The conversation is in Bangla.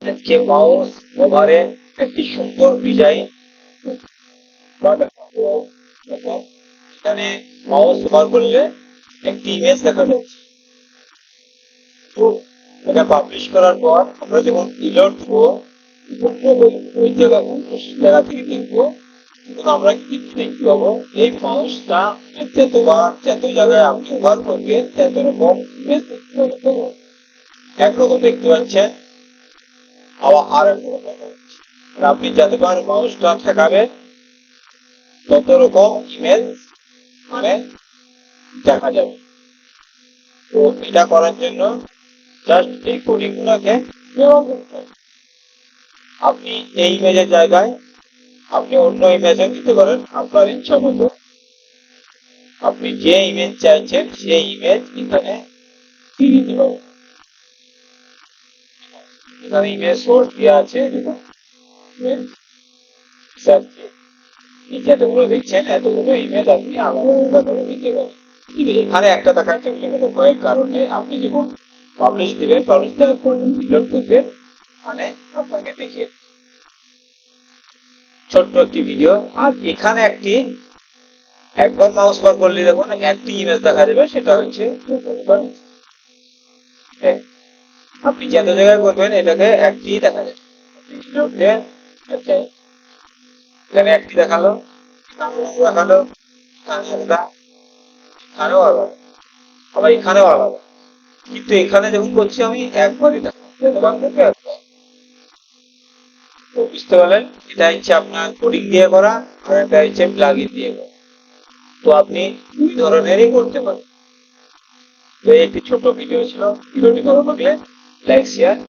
আজকে মাউস ওভারে একটি সুন্দর ডিজাইন এখানে মাউস ওভার করলে একটি ইমেজ দেখা যাচ্ছে। তো এটা পাবলিশ করার পর আমরা যখন রিলোড দেবো ওই জায়গা থেকে দেখবো আমরা কিন্তু দেখতে পাবো এই মাউসটা যত জায়গায় আপনি ওভার করবেন তত রকম ইমেজ দেখতে পাবেন। একরকম দেখতে পাচ্ছেন, আবার আর আপনি যতবার মাউসটা ঠেকাবেন তত রকম ইমেজ মানে দেখা যাবে। তো এটা করার জন্য জাস্ট এই কোডিং গুলোকে ব্যবহার করতে হবে। আপনি এই ইমেজের জায়গায় আপনি অন্য ইমেজও দিতে পারেন আপনার ইচ্ছা মতো। আপনি যে ইমেজ চাইছেন সেই ইমেজ এখানে দিয়ে দিতে পারেন। এখানে ইমেজ সোর্স দেওয়া আছে, যতগুলো দেখছেন এতগুলো ইমেজ আপনি আলাদা করে দিতে পারেন। এখানে একটা দেখাচ্ছে কয়েক কারণে আপনি যখন পাবলিশ দিবেন, পাবলিশ দেওয়ার পর রিলোড করবেন, মানে আপনাকে দেখিয়ে ছোট্ট একটি ভিডিও। আর এখানে একবার মাউস বার করলে দেখুন একটি ইমেজ দেখা যাবে, সেটা হচ্ছে আপনি যত জায়গায় করবেন এটাকে একটি দেখা যাবে। এখানে একটি দেখালো, এখানেও আলাদা, আবার এখানেও আলাদা। কিন্তু এখানে যখন করছি আমি একবারই বুঝতে পারলেন। এটা হচ্ছে আপনার কোডিং দিয়ে করা, আর এটা হচ্ছে প্লাগইন দিয়ে করা। তো আপনি দুই ধরনেরই করতে পারেন। তো একটি ছোট ভিডিও ছিল, ভিডিওটি ভালো লাগলে লাইক শেয়ার